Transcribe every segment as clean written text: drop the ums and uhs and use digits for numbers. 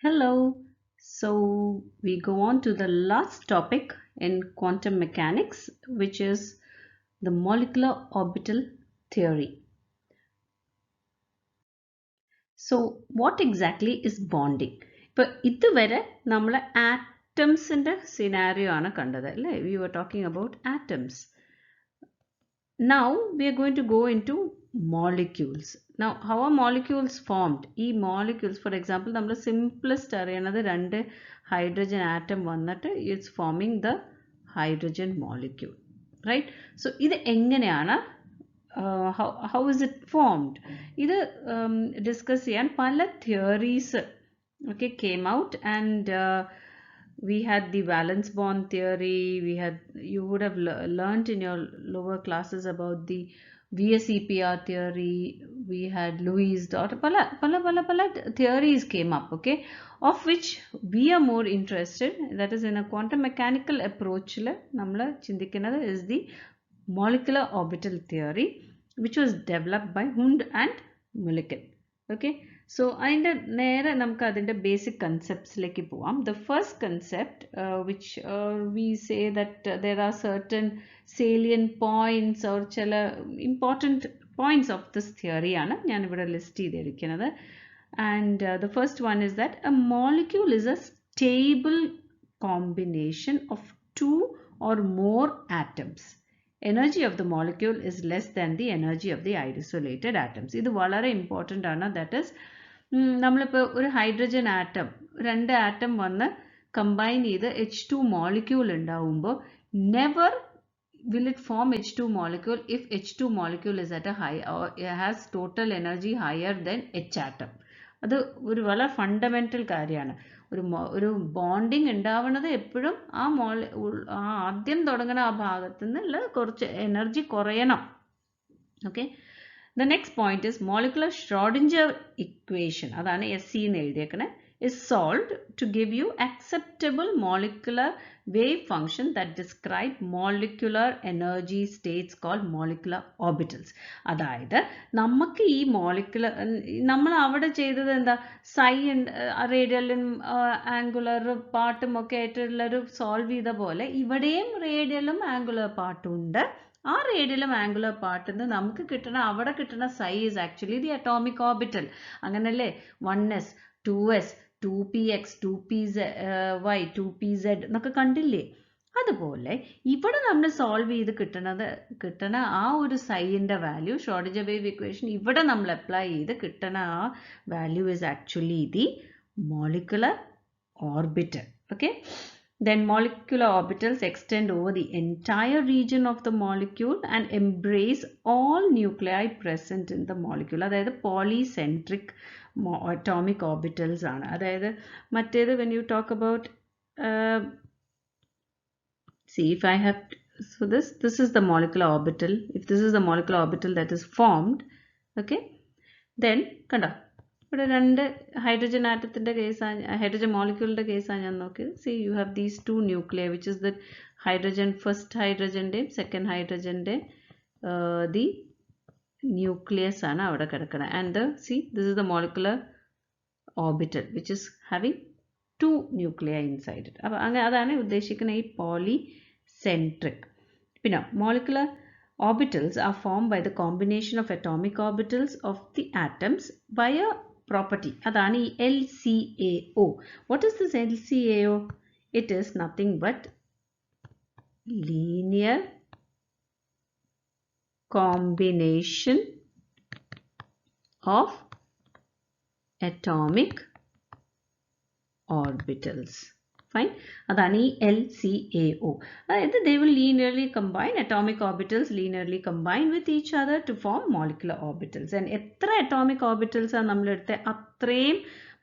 Hello. So we go on to the last topic in quantum mechanics, which is the molecular orbital theory. So what exactly is bonding? ഇപ്പോൾ ഇതുവരെ നമ്മൾ ആറ്റംസിൻ്റെ scenario ആണ് കണ്ടത് അല്ലേ? We were talking about atoms. Now we are going to go into molecules. Now how are molecules formed? ഈ molecules, for example, നമ്മൾ simplest അറിയണത് രണ്ട് hydrogen atom വന്നിട്ട് it's forming the hydrogen molecule, right? So ഇത് എങ്ങനെയാണ് how is it formed? ഇത് discuss ചെയ്യാൻ പല theories okay came out, and we had the valence bond theory. You would have learnt in your lower classes about the VSEPR theory. We had Louis dot pala theories came up, okay, of which we are more interested, that is in a quantum mechanical approach namla chindikkunathu is the molecular orbital theory, which was developed by Hund and Mulliken. Okay, so അതിൻ്റെ നേരെ നമുക്ക് അതിൻ്റെ basic concepts-ലേക്ക് പോവാം. The first concept, which we say that there are certain salient points or ചില important points of this theory ആണ് ഞാനിവിടെ list ചെയ്തിരിക്കുന്നത്. And the first one is that a molecule is a stable combination of two or more atoms. Energy of the molecule is less than the energy of the isolated atoms. ഇത് വളരെ important ആണ്. That is, നമ്മളിപ്പോൾ ഒരു hydrogen atom രണ്ട് atom വന്ന് combine ചെയ്ത് H2 molecule ഉണ്ടാവുമ്പോൾ never will it form H2 molecule if H2 molecule is at a high or has total energy higher than H atom. അത് ഒരു വളരെ ഫണ്ടമെന്റൽ കാര്യമാണ്. ഒരു ബോണ്ടിങ് ഉണ്ടാവുന്നത് എപ്പോഴും ആദ്യം തുടങ്ങുന്ന ആ ഭാഗത്തു നിന്നുള്ള കുറച്ച് എനർജി കുറയണം. Okay, the next point is molecular Schrodinger equation, അതാണ് SC എന്ന് എഴുതിയേക്കണേ, is solved to give you acceptable molecular wave function that describe molecular energy states called molecular orbitals. അതായത് നമുക്ക് ഈ മോളിക്കുലർ നമ്മൾ അവിടെ ചെയ്തത് എന്താ, സൈ റേഡിയലും ആംഗുലർ പാർട്ടും ഒക്കെ ആയിട്ടുള്ളൊരു സോൾവ് ചെയ്ത പോലെ ഇവിടെയും റേഡിയലും ആംഗുലർ പാർട്ടും ഉണ്ട്. ആ റേഡിയലും ആംഗുലർ പാർട്ടിൽ നിന്ന് നമുക്ക് കിട്ടുന്ന അവിടെ കിട്ടുന്ന psi is actually the atomic orbital. അങ്ങനല്ലേ 1s 2s 2px 2py 2pz എന്നൊക്കെ കണ്ടില്ലേ? അതുപോലെ ഇവിടെ നമ്മൾ സോൾവ് ചെയ്ത് കിട്ടണ ആ ഒരു സൈൻ്റെ വാല്യൂ, ഷ്രോഡിഞ്ചർ വേവ് ഇക്വേഷൻ ഇവിടെ നമ്മൾ അപ്ലൈ ചെയ്ത് കിട്ടണ ആ value is actually the molecular orbital. Okay, then molecular orbitals extend over the entire region of the molecule and embrace all nuclei present in the molecule. അതായത് polycentric atomic orbitals ആണ്. അതായത് മറ്റേത് when you talk about see if I have, so this is the molecular orbital. If this is the molecular orbital that is formed, okay, then കണ്ടോ ഇവിടെ രണ്ട് hydrogen ആറ്റത്തിൻ്റെ കേസാണ്, hydrogen മോളിക്യൂളിൻ്റെ കേസാണ് ഞാൻ നോക്കിയത്. See you have these two nuclear which is the hydrogen, first ഹൈഡ്രജൻ്റെയും second ഹൈഡ്രജൻ്റെ the nucleus ആണ് അവിടെ കിടക്കുന്നത്. And see this is the molecular orbital which is having two nuclear inside it. അപ്പോൾ അങ്ങനെ അതാണ് ഉദ്ദേശിക്കുന്ന ഈ പോളിസെൻട്രിക്. പിന്നെ molecular orbitals are formed by the combination of atomic orbitals of the atoms by a property. Adani LCAO. What is this LCAO? It is nothing but linear combination of atomic orbitals. Fine. Adani LCAO. They will linearly combine, atomic orbitals linearly combine with each other to form molecular orbitals. And എത്ര atomic orbitals ആണ് നമ്മളെടുത്ത് അത്രയും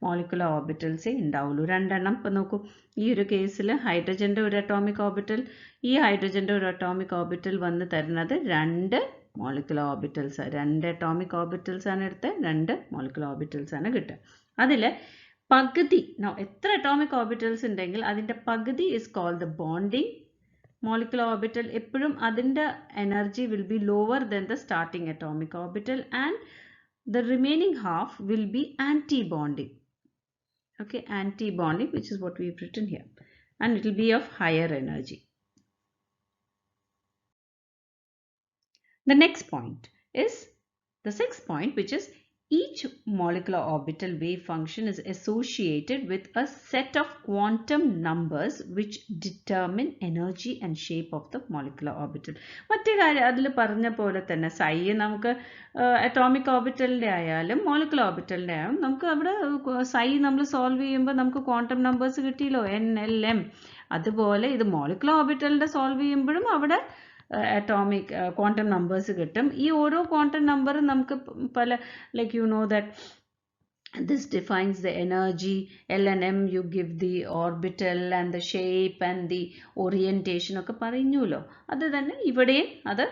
molecular orbitals ഉണ്ടാവുള്ളൂ. രണ്ടെണ്ണം ഇപ്പം നോക്കൂ, ഈ ഒരു കേസിൽ ഹൈഡ്രജൻ്റെ ഒരു അറ്റോമിക് ഓർബിറ്റൽ, ഈ ഹൈഡ്രജൻ്റെ ഒരു അറ്റോമിക് ഓർബിറ്റൽ വന്ന് തരുന്നത് രണ്ട് molecular orbitals. രണ്ട് atomic orbitals ആണ് എടുത്ത് രണ്ട് molecular orbitals ആണ് കിട്ടുക. അതിൽ പകുതി, എത്ര അറ്റോമിക് ഓർബിറ്റൽസ് ഉണ്ടെങ്കിൽ അതിൻ്റെ പകുതി is called the bonding molecular orbital. എപ്പോഴും അതിൻ്റെ energy will be lower than the starting atomic orbital, and the remaining half will be anti bonding. Okay, anti-bonding, which is what we've written here, and it will be of higher energy. The next point is the sixth point, which is each molecular orbital wave function is associated with a set of quantum numbers which determine energy and shape of the molecular orbital. മറ്റേ കാര്യം അതിൽ പറഞ്ഞ പോലെ തന്നെ psi നമുക്ക് atomic ഓർബിറ്റലിൻ്റെ ആയാലും molecular ഓർബിറ്റലിൻ്റെ ആയാലും നമുക്ക് അവിടെ psi നമ്മൾ സോൾവ് ചെയ്യുമ്പോൾ നമുക്ക് ക്വാണ്ടം നമ്പേഴ്സ് കിട്ടിയല്ലോ NLM. അതുപോലെ ഇത് മോളിക്കുലർ ഓർബിറ്റലിൻ്റെ സോൾവ് ചെയ്യുമ്പോഴും അവിടെ atomic quantum numbers കിട്ടും. ഈ ഓരോ quantum number നമുക്ക് പല like you know that this defines the energy. L and M you give the orbital and the shape and the orientation ഒക്കെ പറഞ്ഞുല്ലോ. അത് തന്നെ ഇവിടെയും അത്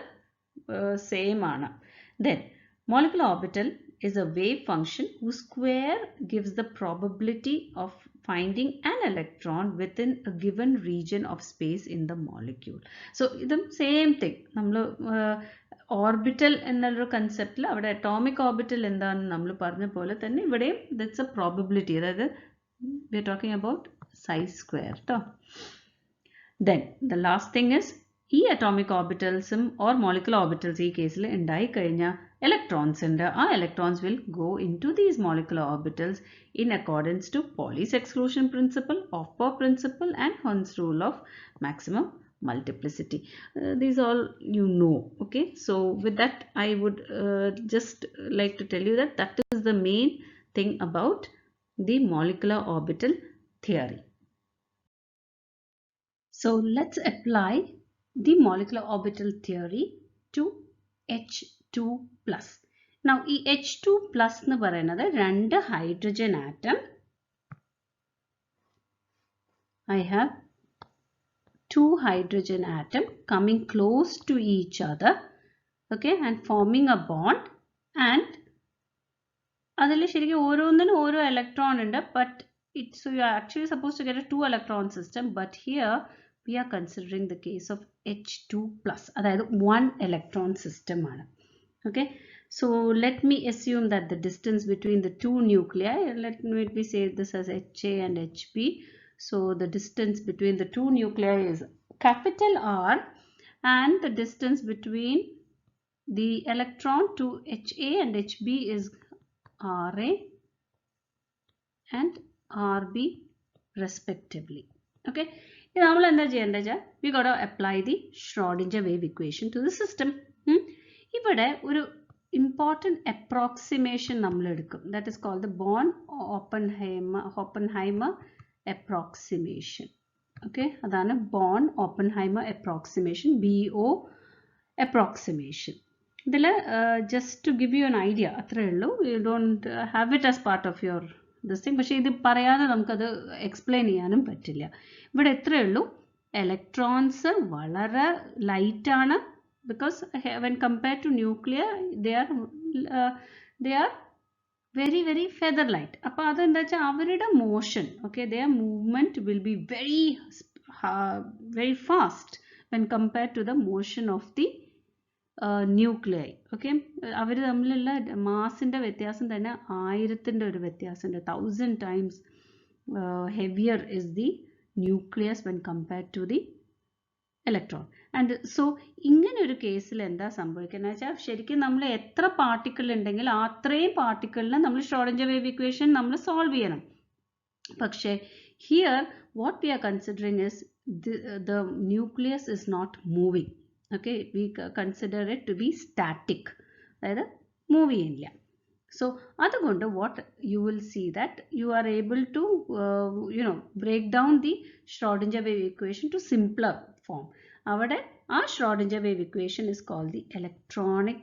same ആണ്. Then molecular orbital is a wave function whose square gives the probability of finding an electron within a given region of space in the molecule. So the same thing. നമ്മൾ orbital എന്നുള്ള കൺസെപ്റ്റിൽ അവിടെ atomic orbital എന്താണെന്ന് നമ്മൾ പറഞ്ഞ പോലെ തന്നെ ഇവിടെയും that's a probability. അതായത് we are talking about psi square ട്ടോ. Then the last thing is ഈ അറ്റോമിക് ഓർബിറ്റൽസും ഓർ മോളിക്കുലർ ഓർബിറ്റൽസ് ഈ കേസിൽ ഉണ്ടായി കഴിഞ്ഞാൽ electrons ഉണ്ട്. ആ electrons will go into these molecular orbitals in accordance to Pauli's exclusion principle, Aufbau principle and Hund's rule of maximum multiplicity. These all you know. Okay, so with that I would just like to tell you that that is the main thing about the molecular orbital theory. So let's apply the molecular orbital theory to H2 plus. Now ഈ H2 plus എന്ന് പറയുന്നത് രണ്ട് hydrogen atom. I have two hydrogen atom coming close to each other, okay, and forming a bond, and അതിൽ ശരിക്കും ഓരോന്നിനും ഓരോ electron ഉണ്ട്, but it's so you are actually supposed to get a 2 electron system, but here we are considering the case of H2 plus, അതായത് 1 electron system ആണ്. Okay, so let me assume that the distance between the two nuclei, let me say this as HA and HB. So the distance between the two nuclei is capital R, and the distance between the electron to HA and HB is RA and RB respectively. Okay, നമ്മൾ എന്താ ചെയ്യേണ്ടത് വെച്ചാൽ we got to apply the Schrodinger wave equation to the system. ഇവിടെ ഒരു important approximation നമ്മൾ എടുക്കും. That is called the Born-Oppenheimer approximation. Okay, അതാണ് Born-Oppenheimer approximation, BO approximation. ഇതിൽ just to give you an idea, അത്രയേ ഉള്ളൂ. You don't have it as part of your this thing. പക്ഷേ ഇത് പറയാതെ നമുക്കത് എക്സ്പ്ലെയിൻ ചെയ്യാനും പറ്റില്ല. ഇവിടെ എത്രയേ ഉള്ളൂ, ഇലക്ട്രോൺസ് വളരെ ലൈറ്റ് ആണ്. Because when compared to nuclear, they are very very feather light. അപ്പോൾ അതെന്താ വെച്ചാൽ അവരുടെ motion, okay, their movement will be very fast when compared to the motion of the nuclei. Okay, അവർ തമ്മിലുള്ള മാസിൻ്റെ വ്യത്യാസം തന്നെ 1000ൻ്റെ ഒരു വ്യത്യാസമുണ്ട്. 1000 times heavier is the nucleus when compared to the electron. And so ഇങ്ങനെ ഒരു കേസിൽ എന്താ സംഭവിക്കുന്നത് വെച്ചാൽ ശരിക്കും നമ്മൾ എത്ര പാർട്ടിക്കിൾ ഉണ്ടെങ്കിൽ അത്രയും പാർട്ടിക്കിളിനെ നമ്മൾ Schrodinger wave equation നമ്മൾ സോൾവ് ചെയ്യണം. പക്ഷേ here what we are considering is the nucleus is not moving. Okay, we consider it to be static, അതായത് മൂവ് ചെയ്യില്ല. So അതുകൊണ്ട് what you will see that you are able to break down the Schrodinger wave equation to simpler form. അവിടെ ആ Schrodinger wave equation is called the electronic,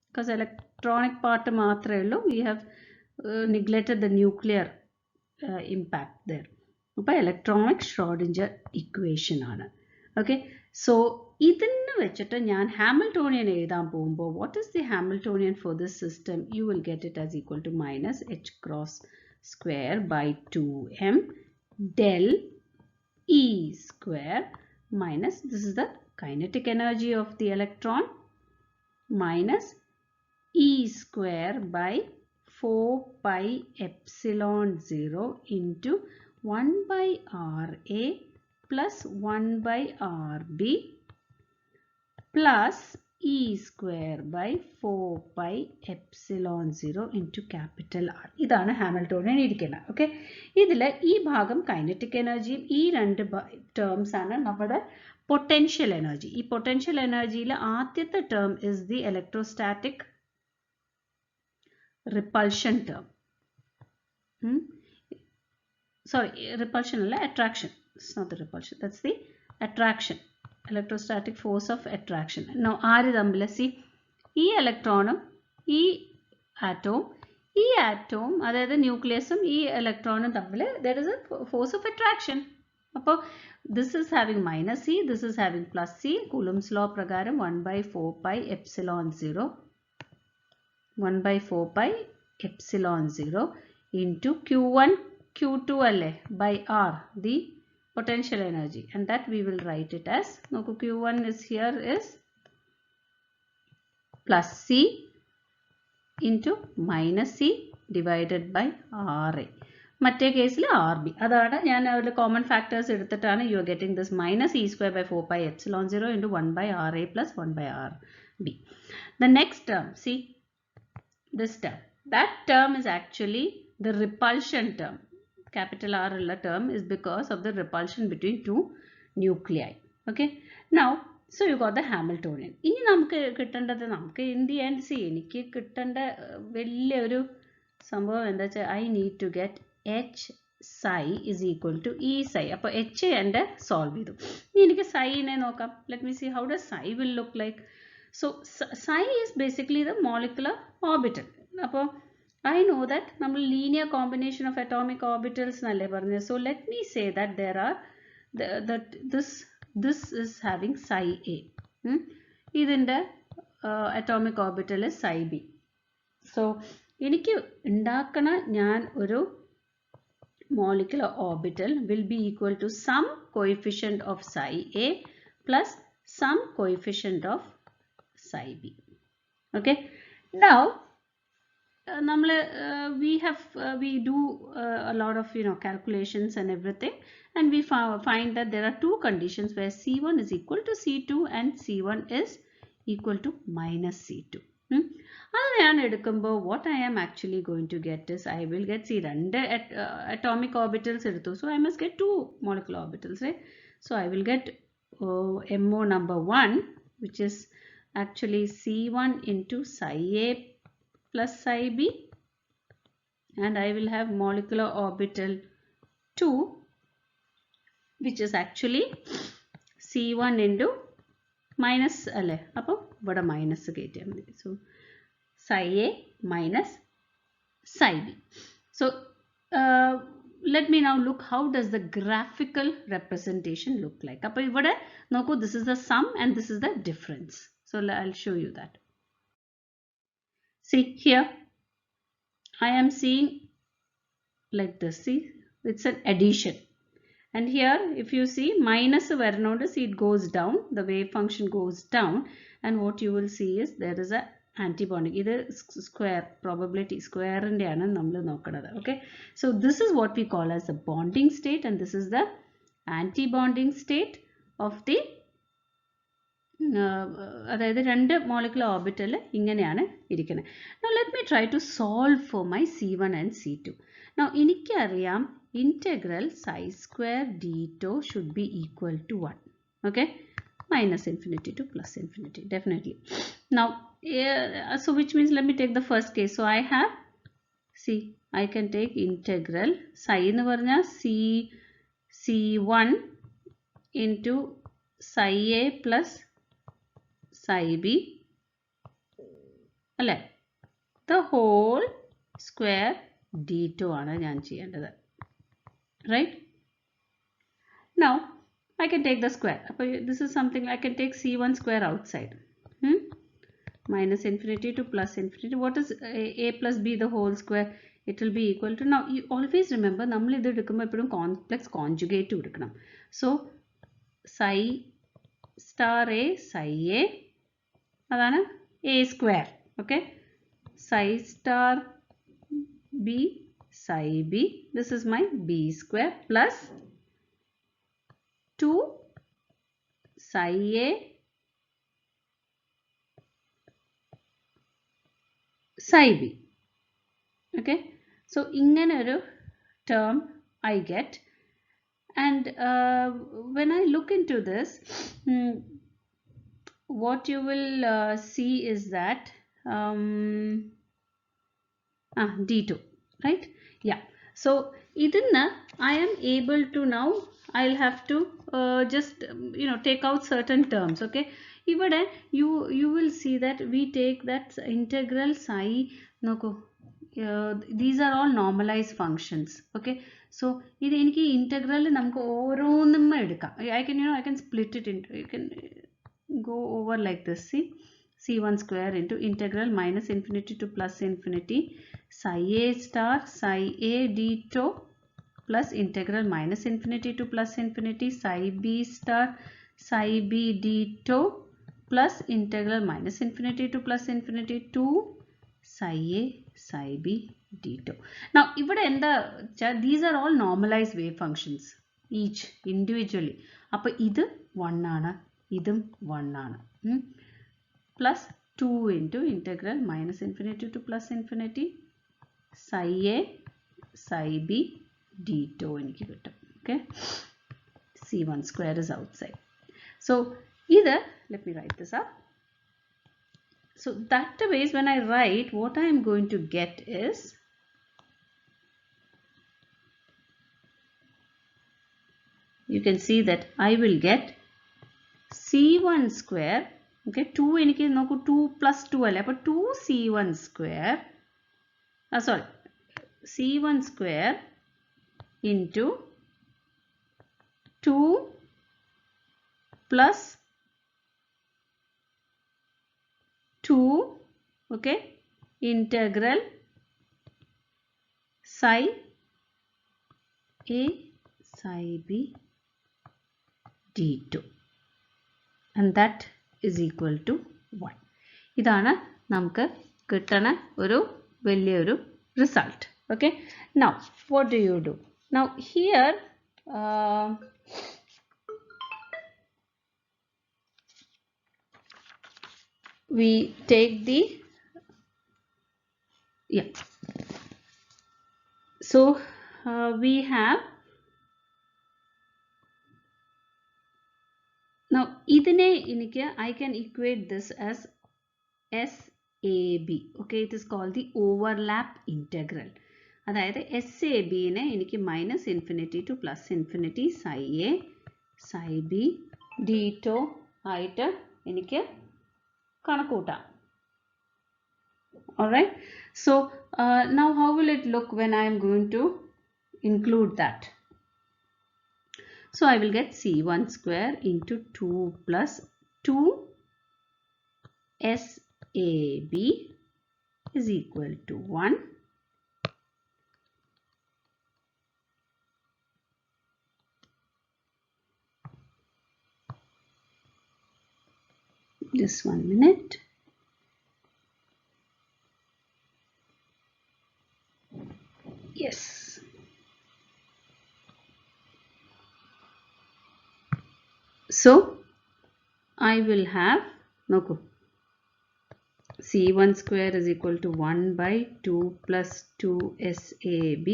because electronic part മാത്രമേ ഉള്ളൂ. We have neglected the nuclear impact there. അപ്പോൾ electronic Schrodinger equation ആണ്. Okay, so ഇതിന് വെച്ചിട്ട് ഞാൻ Hamiltonian എഴുതാൻ പോകുമ്പോൾ what is the Hamiltonian for this system? You will get it as equal to minus h cross square by 2m del E square minus, this is the kinetic energy of the electron, minus E square by 4 pi epsilon 0 into 1 by RA plus 1 by RB plus E square by 4 pi epsilon 0 into capital R. ഇതാണ് Hamiltonian ഇരിക്കുന്നത്. Okay, ഇതിൽ ഈ ഭാഗം kinetic എനർജിയും ഈ രണ്ട് terms ആണ് നമ്മുടെ പൊട്ടൻഷ്യൽ എനർജി. ഈ പൊട്ടൻഷ്യൽ എനർജിയിൽ ആദ്യത്തെ term is the electrostatic repulsion term. Sorry, repulsion is attraction. It's not the repulsion. That's the attraction. Electrostatic force of attraction. Now, R is see, E electron, E atom, that is the nucleus, E electron, there is a force of attraction. This is having minus C, this is having plus C. Coulomb's law pragaram 1 by 4 pi epsilon 0. 1 by 4 pi epsilon 0 into Q1 Q2 by R, the potential energy, and that we will write it as, Q1 is here is plus C into minus C divided by RA. മറ്റേ കേസിൽ RB. അതാണ് ഞാൻ അവരുടെ common factors എടുത്തിട്ടാണ് you are getting this minus E square by 4 pi epsilon 0 into 1 by RA plus 1 by RB. The next term, see, this term, that term is actually the repulsion term. Capital R term is because of the repulsion between two nuclei. Okay, now so you got the Hamiltonian. ഇനി നമുക്ക് കിട്ടേണ്ടത്, നമുക്ക് in the end, see, എനിക്ക് കിട്ടേണ്ട വലിയൊരു സംഭവം എന്താ വെച്ചാൽ I need to get H psi is equal to E psi. അപ്പോൾ H എൻ്റെ സോൾവ് ചെയ്തു. ഇനി എനിക്ക് psi നെ നോക്കാം. Let me see how does psi will look like. So psi is basically the molecular orbital. അപ്പോൾ I know that നമ്മൾ linear combination of atomic orbitals nalle parnju. So let me say that there are this is having psi A. Idinte atomic orbital is psi B. So എനിക്ക് ഉണ്ടാക്കണ ഞാൻ ഒരു molecular orbital will be equal to some coefficient of psi A plus some coefficient of psi B. Okay, now we do a lot of calculations and everything, and we find that there are two conditions where C1 is equal to C2 and C1 is equal to minus C2. What I am actually going to get is, I will get atomic orbitals, so I must get two molecular orbitals, right? So I will get MO number 1, which is actually C1 into psi A plus psi B, and I will have molecular orbital 2, which is actually C1 into minus minus, so psi A minus psi B. So let me now look how does the graphical representation look like. This is the sum and this is the difference. So I'll show you that. See here, I am seeing like this. See, it's an addition, and here if you see minus varanonde, see it goes down, the wave function goes down, and what you will see is there is a antibonding. Either square probability square and okay. So this is what we call as the bonding state, and this is the anti-bonding state of the അതായത് രണ്ട് molecular orbital ഇങ്ങനെയാണ് ഇരിക്കുന്നത്. Now let me try to solve for my C1 and C2. Now എനിക്കറിയാം integral psi square d tau should be equal to 1. Okay, minus infinity to plus infinity, definitely. Now so which means, let me take the first case. So I have, see, I can take integral psi എന്ന് പറഞ്ഞാൽ C1 into psi A plus psi B, the whole square d2 ആണ് ഞാൻ ചെയ്യേണ്ടത്, right? Now I can take the square. This is something I can take C1 square outside. Minus infinity to plus infinity. What is A plus B the whole square? It will be equal to, now you always remember നമ്മൾ ഇത് എടുക്കുമ്പോൾ എപ്പോഴും complex conjugate എടുക്കണം. So psi star A psi A, അതാണ് A square. Okay, psi star b psi b. This is my b square plus 2 psi a psi b. Okay, so ingane oru term I get, and when I look into this, what you will see is that d2, right? Yeah, so idinna I am able to now, I'll have to just take out certain terms. Okay, ivade you will see that we take that integral psi noku. These are all normalized functions. Okay, so ഇത് എനിക്ക് integral നമുക്ക് ഓരോന്നും എടുക്കാം. I can split it into, you can go over like this. See, c1 square into integral minus infinity to plus infinity psi a star psi a d tau plus integral minus infinity to plus infinity psi b star psi b d tau plus integral minus infinity to plus infinity 2 psi a psi b d tau. Now ivide enda, these are all normalized wave functions each individually. appo idu 1 aanu, idum 1 aanu. Plus 2 into integral minus infinity to plus infinity psi a psi b d tau എനിക്ക് കിട്ടും. Okay, c1 square is outside. So either, let me write this up. So that ways when I write, what I am going to get is you can see that I will get c1 square. Okay, 2 എനിക്ക് നോക്കൂ 2 plus 2 അല്ലേ, അപ്പോൾ 2 c1 square sorry c1 square into 2 plus 2, okay, integral psi a psi b d2, and that is equal to 1. ഇതാണ് നമുക്ക് കിട്ടണ ഒരു വലിയൊരു result. Okay, now what do you do? Now here we take the so we have now idine inike I can equate this as SAB. Okay, it is called the overlap integral. അതായത് SAB നെ എനിക്ക് minus infinity to plus infinity psi a psi b d tau ആയിട്ട് എനിക്ക് കണക്കൂട്ടാം. Alright, so now how will it look when I am going to include that? So I will get c1 square into 2 plus 2 SAB is equal to 1. Just 1 minute. Yes. So I will have c1 square is equal to 1 by 2 plus 2 SAB,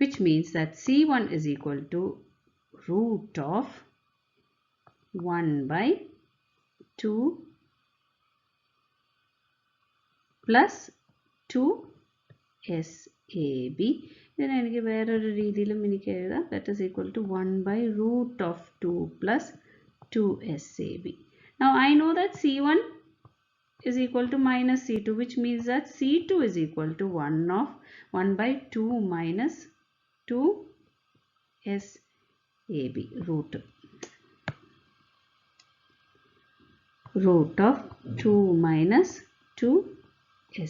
which means that c1 is equal to root of 1 by 2 plus 2 SAB. Then എനിക്ക് വേറൊരു രീതിയിലും എനിക്ക് എഴുതാം, that is equal to 1 by root of 2 plus 2 SAB. Now I know that C1 is equal to minus C2, which means that C2 is equal to 1 by 2 minus 2 SAB, root of 2 minus 2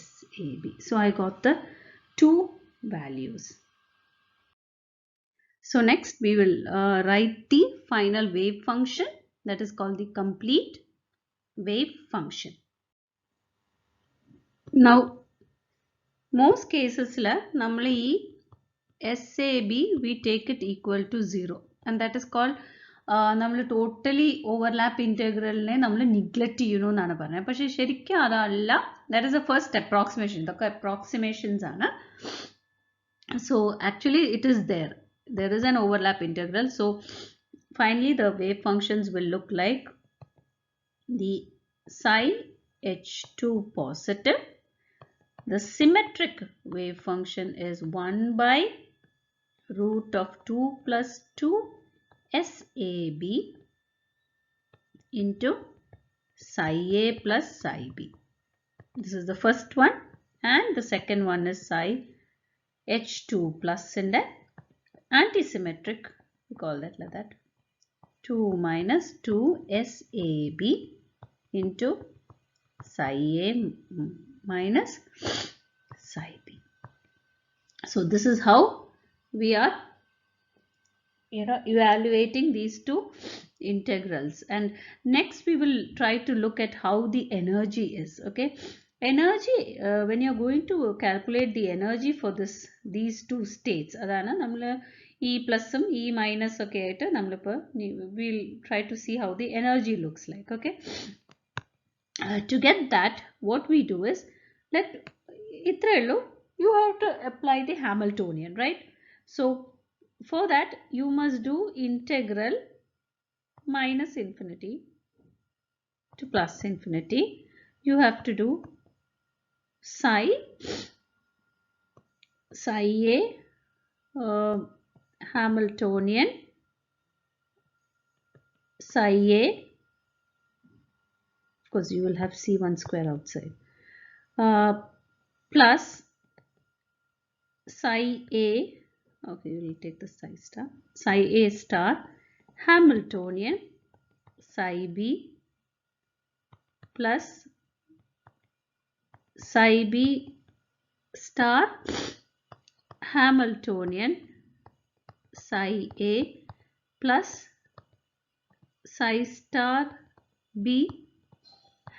SAB. So I got the two values. So next we will write the final wave function, that is called the complete wave function. Now most cases la nammal ee SAB we take it equal to 0 and that is called നമ്മൾ totally overlap ഇൻറ്റഗ്രലിനെ നമ്മൾ neglect ചെയ്യണു എന്നാണ് പറഞ്ഞത്. പക്ഷേ ശരിക്കും അതല്ല. That is A first approximation. ഇതൊക്കെ approximations ആണ്. So actually it is there is an overlap integral. So finally the wave functions will look like the psi h2 positive. The symmetric wave function is 1 by root of 2 plus 2 SAB into psi A plus psi B. This is the first one, and the second one is psi H2 plus in the antisymmetric, we call that like that, 2 minus 2 SAB into psi A minus psi B. So this is how we are evaluating these two integrals, and next we will try to look at how the energy is. Okay, energy when you are going to calculate the energy for these two states, adana nammal E plus E minus okay aayittu nammal ipo we'll try to see how the energy looks like. Okay, to get that what we do is, let itrello you have to apply the Hamiltonian, right? So for that you must do integral minus infinity to plus infinity. You have to do psi A Hamiltonian psi A, of course you will have C1 square outside, plus psi A, okay, we will take the psi A star Hamiltonian psi B plus psi B star Hamiltonian psi A plus psi star B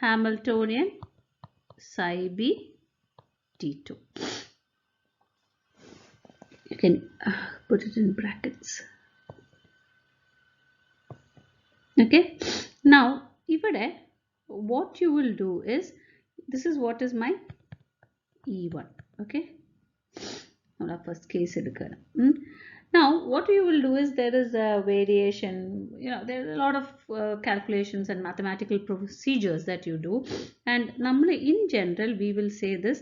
Hamiltonian psi B T2. You can put it in brackets. Okay, now ivide what you will do is, this is what is my E1. Okay, our first case edukana. Now what you will do is, there is a variation, there are a lot of calculations and mathematical procedures that you do, and normally in general we will say this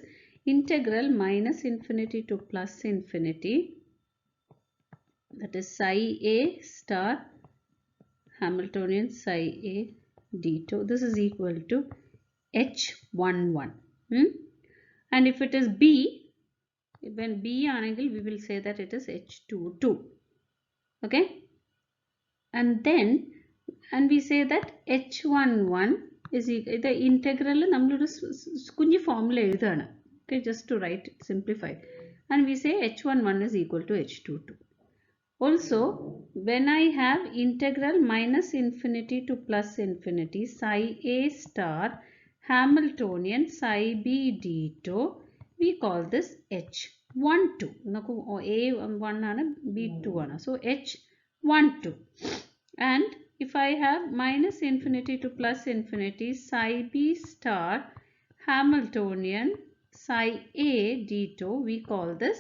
integral minus infinity to plus infinity, that is psi A star Hamiltonian psi A d2, this is equal to H11. And if it is B, when B angle we will say that it is H22. Okay, and then we say that H11 is the integral nammal kunji formula ezhudana. Okay, just to write it simplified, and we say H11 is equal to H22. Also, when I have integral minus infinity to plus infinity psi A star Hamiltonian psi B d2, we call this H12. A1 ആണ്, B2 ആണ്. So H12. And if I have minus infinity to plus infinity psi B star Hamiltonian psi A d2, we call this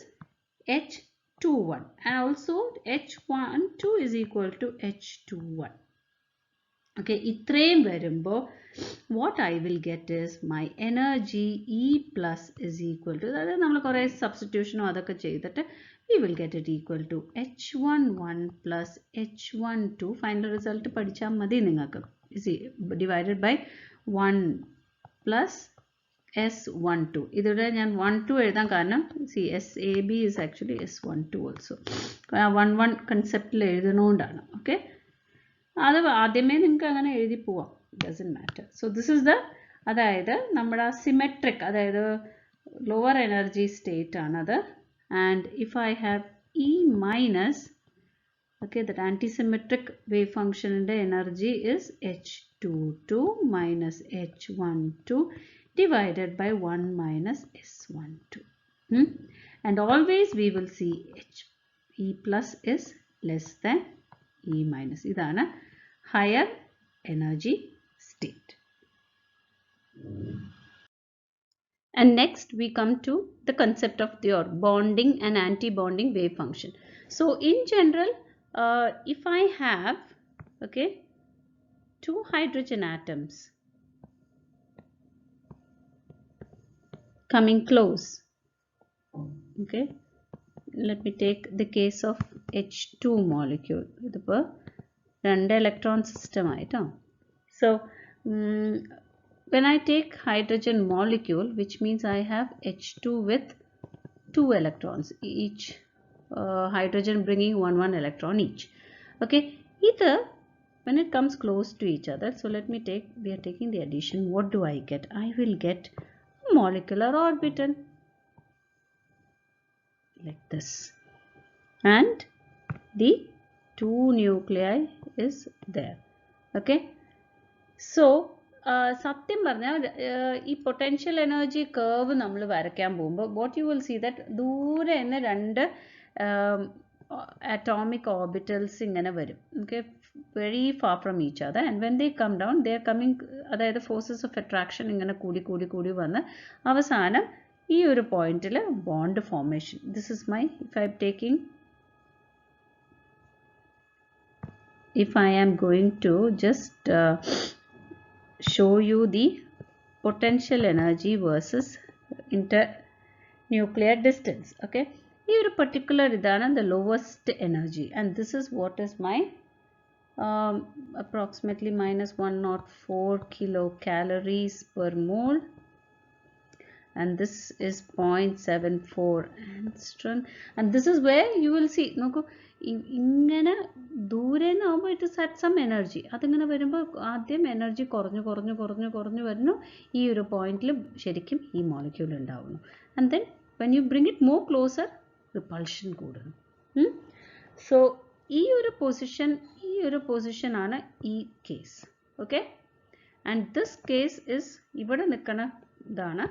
H21. And also H12 is equal to H21. Okay, ഇത്രയും വരുമ്പോൾ what I will get is my energy E plus is equal to, അതായത് നമ്മൾ കുറേ സബ്സ്റ്റിറ്റ്യൂഷനോ അതൊക്കെ ചെയ്തിട്ട് we will get it equal to H11 plus H12. Final result പഠിച്ചാൽ മതി നിങ്ങൾക്ക്. divided by 1 plus S12. ഇതിവിടെ ഞാൻ 12 എഴുതാൻ കാരണം SAB is actually S12 also. 1 കൺസെപ്റ്റിൽ എഴുതുന്നതുകൊണ്ടാണ്. Okay, അത് ആദ്യമേ നിങ്ങൾക്ക് അങ്ങനെ എഴുതി പോവാം, doesn't matter. So this is the, അതായത് നമ്മുടെ സിമെട്രിക്, അതായത് ലോവർ എനർജി സ്റ്റേറ്റ് ആണത്. And if I have E minus, okay, that antisymmetric wave function in the energy is H22 minus H12 divided by 1 minus S12. And always we will see E plus is less than E minus. Idana higher energy state. And next we come to the concept of your bonding and anti-bonding wave function. So in general, if I have, okay, two hydrogen atoms coming close, okay, let me take the case of H2 molecule. Two electron system item. So when I take hydrogen molecule, which means I have H2 with 2 electrons, each hydrogen bringing one electron each. Okay, either when it comes close to each other, so let me take, we are taking the addition, what do I get? I will get a molecular orbital like this, and the two nuclei is there. Okay, so satyam parnal ee potential energy curve nammal varakkan povumbo what you will see that doore enna rendu atomic orbitals ingane varum, okay, very far from each other, and when they come down they are coming, adayathu forces of attraction ingane koodi vanna avasanam ee oru point il bond formation. This is my, if I am taking, if I am going to just show you the potential energy versus internuclear distance. Okay, here particular idana the lowest energy, and this is what is my approximately minus 104 kilocalories per mole, and this is 0.74 angstrom, and this is where you will see noku ingana ദൂരേന്ന് ആവുമ്പോൾ it is at some energy, അതിങ്ങനെ വരുമ്പോൾ ആദ്യം energy കുറഞ്ഞു വരുന്നു, ഈ ഒരു പോയിന്റിൽ ശരിക്കും ഈ മോളിക്യൂൾ ഉണ്ടാവുന്നു, and then when you bring it more closer repulsion കൂടുന്നു. സോ ഈ ഒരു പൊസിഷൻ ആണ് ഈ case. Okay, and this case is ഇവിടെ നിൽക്കണ ഇതാണ്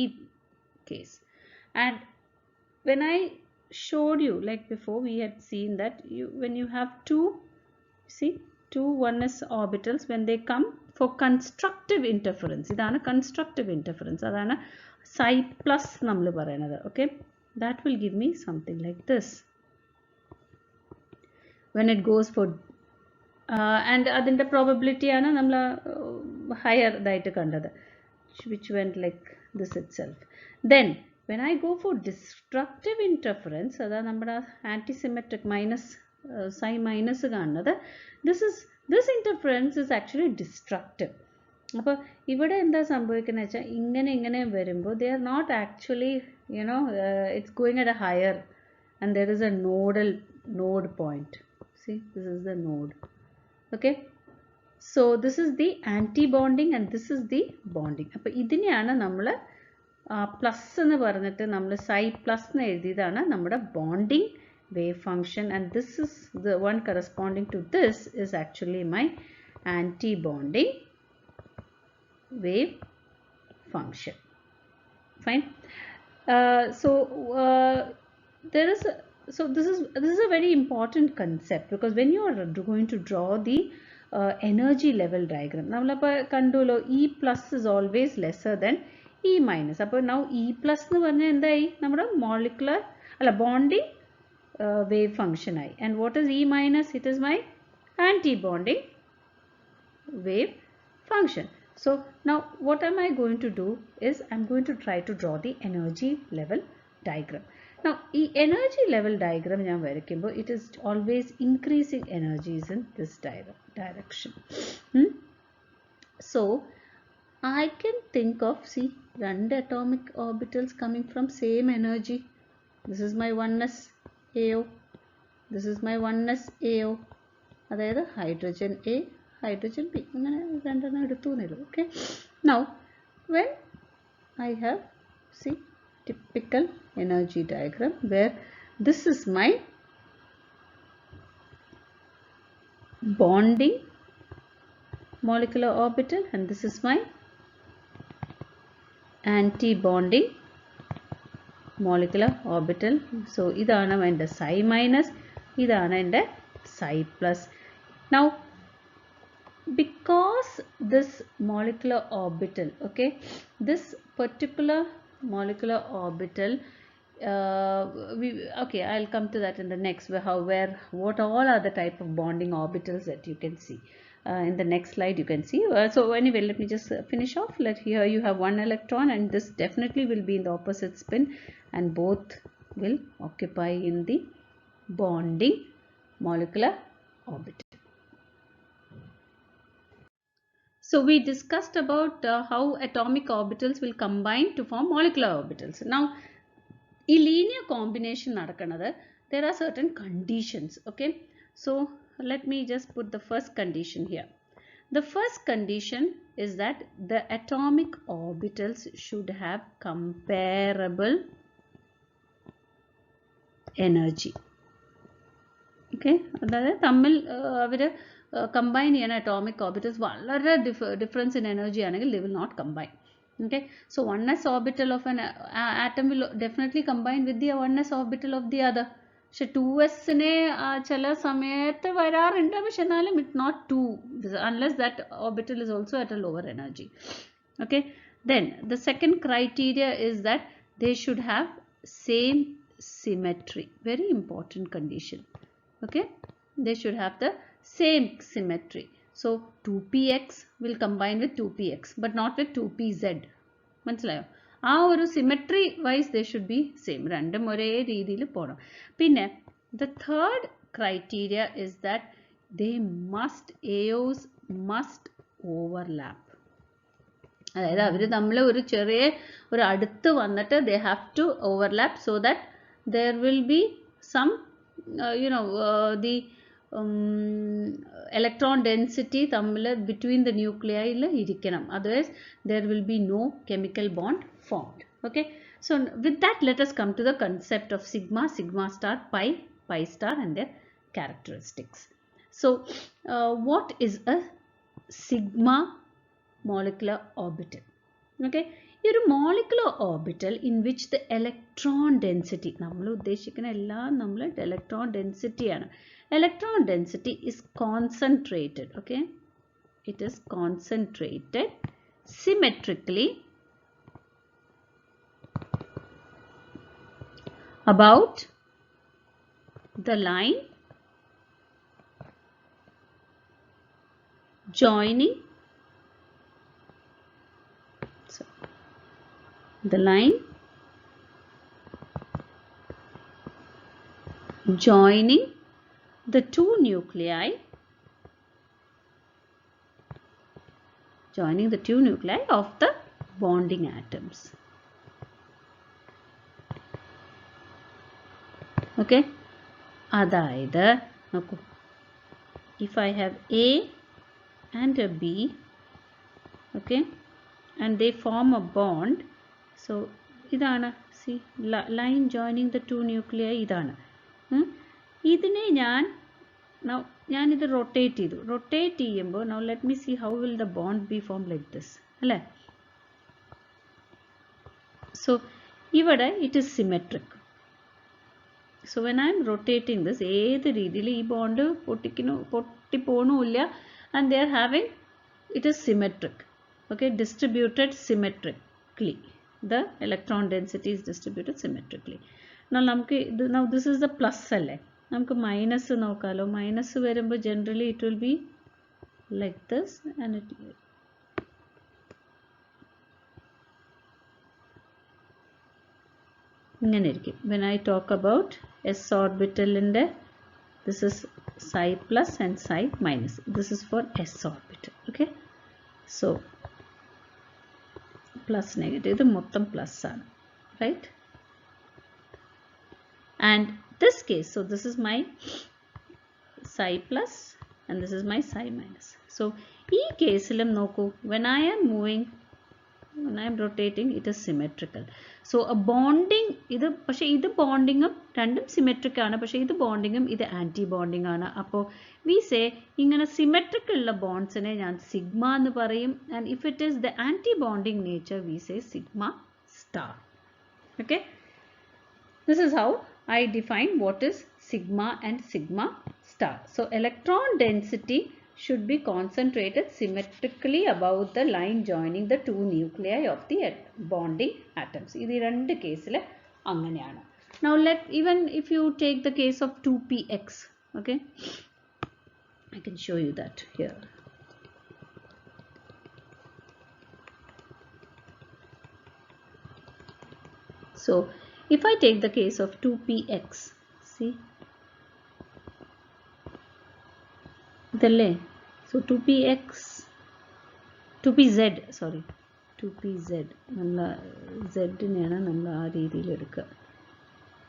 ഈ case. And when I showed you, like before we had seen that when you have two oneness orbitals, when they come for constructive interference, idana constructive interference, adana psi plus nammal parayanathu. Okay, that will give me something like this when it goes for and adinte probability aanu nammal higher daittu kandathu, which went like this itself. Then when I go for destructive interference, that is antisymmetric minus psi minus കാണുന്നത്, this interference is actually destructive. അപ്പോൾ ഇവിടെ എന്താ സംഭവിക്കുന്നത് വെച്ചാൽ ഇങ്ങനെ വരുമ്പോൾ they are not actually, it's going at a higher, and there is a node point. See, this is the node. Okay, so this is the anti-bonding and this is the bonding. അപ്പോൾ ഇതിനെയാണ് നമ്മൾ plus എന്ന് പറഞ്ഞിട്ട് നമ്മൾ സൈ plus എന്ന് എഴുതിയതാണ് നമ്മുടെ bonding wave function, and this is the one corresponding to this is actually my anti bonding wave function. Fine. So this is a very important concept, because when you are going to draw the energy level diagram, നമ്മളപ്പോൾ കണ്ടുല്ലോ E plus is always lesser than E minus. അപ്പോൾ now E plus എന്ന് പറഞ്ഞാൽ എന്തായി, നമ്മുടെ molecular അല്ല bonding wave function ആയി. And what is E minus? It is my anti-bonding wave function. So now what am I going to do is I'm going to try to draw the energy level diagram. Now ഈ energy level diagram ഞാൻ വരയ്ക്കുമ്പോൾ it is always increasing energies in this direction. So I can think of, see, two atomic orbitals coming from same energy. This is my oneness AO. This is my oneness AO. അതായത് hydrogen A, hydrogen B. അങ്ങനെ രണ്ടെണ്ണം എടുത്തു എന്നുള്ളൂ. Okay. Now, when I have, see, typical energy diagram where this is my bonding molecular orbital and this is my anti-bonding molecular orbital. So ഇതാണ് എൻ്റെ psi minus, ഇതാണ് എൻ്റെ psi plus. Now because this molecular orbital, okay, this particular molecular orbital, okay, I'll come to that in the next, what all are the type of bonding orbitals that you can see. In the next slide you can see. So anyway, let me just finish off. Here you have one electron, and this definitely will be in the opposite spin, and both will occupy in the bonding molecular orbital. So we discussed about how atomic orbitals will combine to form molecular orbitals. Now in linear combination nadakanadu, there are certain conditions. Okay, so let me just put the first condition here. The first condition is that the atomic orbitals should have comparable energy. Okay, അതായത് തമ്മിൽ അവർ combine ചെയ്യുന്ന atomic orbitals വളരെ difference in energy ആണെങ്കിൽ they will not combine. Okay, so 1s orbital of an atom will definitely combine with the 1s orbital of the other. പക്ഷെ 2s നെ ചില സമയത്ത് വരാറുണ്ട്, പക്ഷെ എന്നാലും it not 2 unless that orbital is also at a lower energy. Okay, then the second criteria is that they should have same symmetry. Very important condition. Okay, they should have the same symmetry. So 2px will combine with 2px but not with 2pz. മനസ്സിലായോ? ആ ഒരു symmetry wise they should be same. രണ്ടും ഒരേ രീതിയിൽ പോകണം. പിന്നെ the third criteria is that AOs must overlap. അതായത് അവർ തമ്മിൽ ഒരു ചെറിയ ഒരു അടുത്ത് വന്നിട്ട് they have to overlap so that there will be some the electron density തമ്മിൽ between the nuclei ഇരിക്കണം. Otherwise there will be no chemical bond formed. Okay, so with that let us come to the concept of sigma, sigma star, pi, pi star and their characteristics. So what is a sigma molecular orbital? Okay, ഒരു molecular orbital in which the electron density, നമ്മൾ ഉദ്ദേശിക്കുന്ന എല്ലാം നമ്മൾ electron density ആണ്. Electron density is concentrated. Okay, it is concentrated symmetrically about the line joining the line joining the two nuclei of the bonding atoms. Okay, അതായത് നോക്കൂ, if I have A and a B, okay, and they form a bond, so ഇതാണ്, see, line joining the two nuclei ഇതാണ്. ഇതിനെ ഞാനിത് rotate ചെയ്യുമ്പോൾ now let me see how will the bond be formed like this, അല്ലേ? So ഇവിടെ it is symmetric. So when I am rotating this, ഏത് രീതിയിൽ ഈ bond പൊട്ടിപ്പോണില്ല, and they are having, it is symmetric. Okay, distributed symmetrically. The electron density is distributed symmetrically. Now this is the plus അല്ലേ? നമുക്ക് minus നോക്കാലോ. Minus വരുമ്പോൾ generally it will be like this, and it ഇങ്ങനെ ഇരിക്കും. When I talk about s orbital ന്റെ, this is psi plus and psi minus. This is for s orbital. Okay, so plus negative, ഇത് മൊത്തം plus ആണ്, right? And this case, so this is my psi plus and this is my psi minus. So ഈ കേസിലും നോക്കൂ, when I am rotating, it is symmetrical. So a bonding, പക്ഷേ ഇത് ബോണ്ടിങ്ങും രണ്ടും symmetric ആണ്, പക്ഷേ ഇത് ബോണ്ടിങ്ങും ഇത് ആൻറ്റി ബോണ്ടിങ് ആണ്. അപ്പോൾ we say ഇങ്ങനെ സിമെട്രിക് ഉള്ള ബോണ്ട്സിനെ ഞാൻ സിഗ്മ എന്ന് പറയും, and if it is the anti bonding nature we say sigma star. Okay, This is how I define what is sigma and sigma star. So electron density should be concentrated symmetrically above the line joining the two nuclei of the bonding atoms. This is two cases. Now even if you take the case of 2px, okay, I can show you that here. So if I take the case of 2px, see, so 2px, 2pz, sorry, 2pz,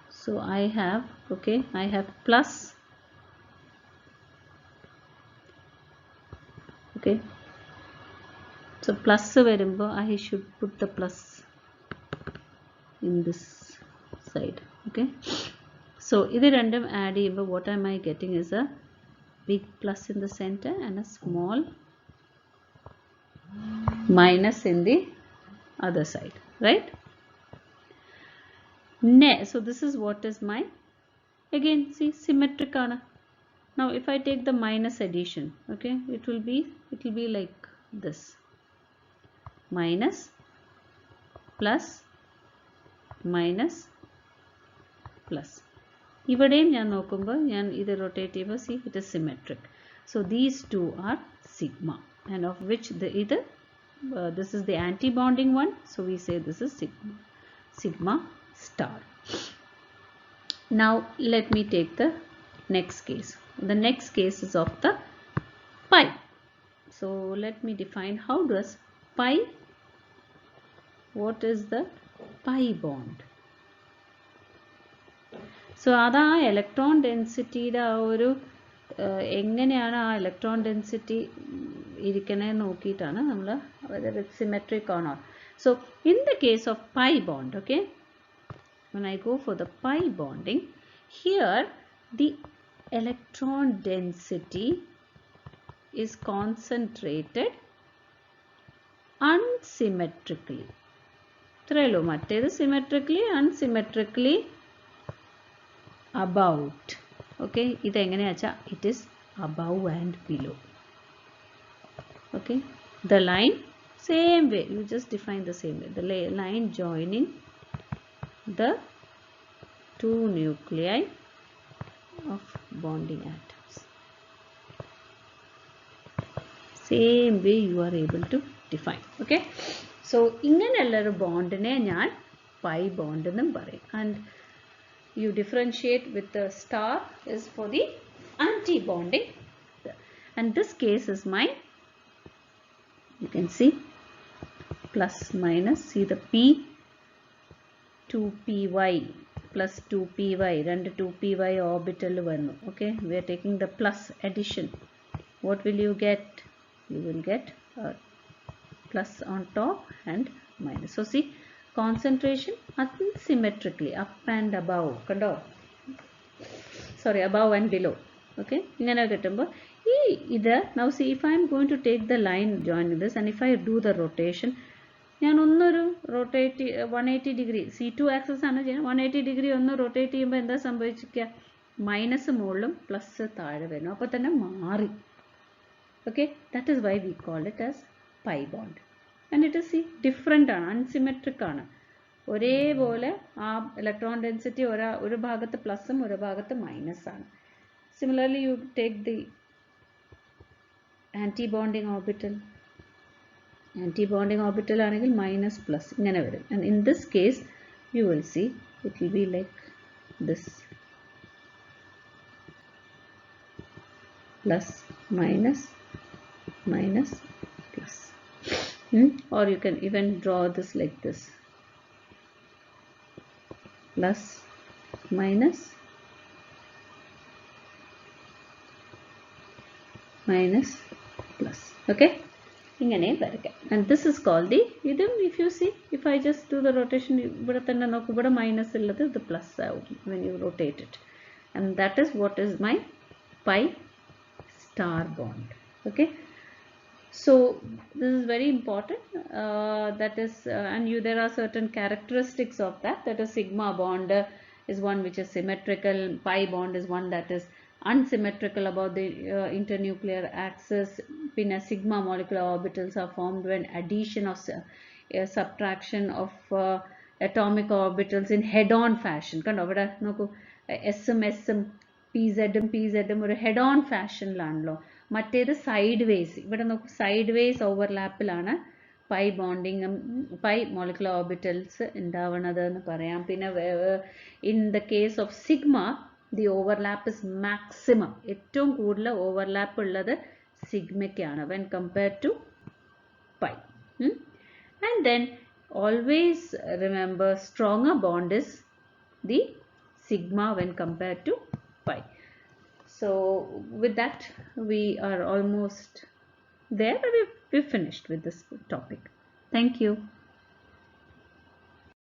so I have, okay, I have plus, okay, so plus I should put the plus in this side, okay. So this random add, what am I getting is a big plus in the center and a small minus in the other side, right? So this is what is my, again, see, symmetric. Now if I take the minus addition, okay, it will be like this, minus plus minus plus. ഇവിടെയും ഞാൻ നോക്കുമ്പോൾ ഞാൻ ഇത് rotate ചെയ്യുമ്പോൾ see, it is symmetric. So these two are sigma, and of which this is the anti-bonding one, so we say this is sigma star. Now let me take the next case. The next case is of the pi. So let me define how does pi, what is the pi bond? So that electron density എങ്ങനെയാണ് ആ electron density ഇരിക്കണേന്ന് നോക്കിയിട്ടാണ് നമ്മൾ whether it's symmetric or not. So in the case of pi bond, okay, when I go for the pi bonding, here the electron density is concentrated unsymmetrically. ഇത്രയല്ലോ, മറ്റേത് symmetrically, unsymmetrically about. Okay, ഇത് എങ്ങനെയാച്ചാ, it is above and below. Okay, the line same way, you just define the same way, the line joining the two nuclei of bonding atoms. Same way you are able to define. Okay, so ഇങ്ങനെയുള്ള ഒരു ബോണ്ടിനെ ഞാൻ pi bond എന്നും പറയും. And you differentiate with the star is for the anti-bonding, and this case is my, you can see, plus minus, see the p, 2py plus 2py, and 2py orbital one. Okay, we are taking the plus addition. What will you get? You will get a plus on top and minus. So see, concentration unsymmetrically up and above, kando, sorry, above and below. Okay, ingane kittumbo either. Now see, if I am going to take the line joining this, and if I do the rotation, ഞാൻ ഒന്നൊരു rotate 180 degree, C2 axis ആണ് ചെയ്യുന്നത്, 180 degree ഒന്ന് rotate ചെയ്യുമ്പോൾ എന്താ സംഭവിക്കുക, minus മുകളിലും plus താഴെ വരുന്നു, അപ്പോൾ തന്നെ മാറി. Okay, that is why we call it as pi bond. And it is, see, different ആണ്, unsymmetric ആണ്. ഒരേപോലെ ആ ഇലക്ട്രോൺ ഡെൻസിറ്റി ഒരു ഭാഗത്ത് പ്ലസും ഒരു ഭാഗത്ത് മൈനസ് ആണ്. Similarly, you take the anti-bonding orbital. Anti-bonding orbital ആണെങ്കിൽ minus plus ഇങ്ങനെ വരും. And in this case, you will see it will be like this, plus minus minus plus. Or you can even draw this like this, plus minus minus plus. Okay, ingane varikka. And this is called the idum. If you see, if I just do the rotation, ഇവിടെ തന്നെ നോക്കൂ, ഇവിടെ minus ഉള്ളത് the plus out when you rotate it, and that is what is my pi star bond. Okay, so this is very important. That is, and there are certain characteristics of that. That is sigma bond is one which is symmetrical. Pi bond is one that is unsymmetrical about the internuclear axis. Pinna sigma molecular orbitals are formed when addition of subtraction of atomic orbitals in head-on fashion. കണ്ടോ ഇവിടെ നോക്കൂ, എസും എസും P സെഡും ഒരു head-on ഫാഷനിലാണല്ലോ. മറ്റേത് side ways, ഇവിടെ നോക്കൂ side ways ഓവർലാപ്പിലാണ് പൈ ബോണ്ടിങ്ങും പൈ മോളിക്കുലർ ഓർബിറ്റൽസ് ഉണ്ടാവുന്നത് എന്ന് പറയാം. പിന്നെ in the case of sigma the overlap is maximum, ഏറ്റവും കൂടുതൽ ഓവർലാപ്പ് ഉള്ളത് സിഗ്മയ്ക്കാണ് when compared to pi. And then always remember stronger bond is the sigma when compared to pi. So with that we are almost there. We've finished with this topic. Thank you.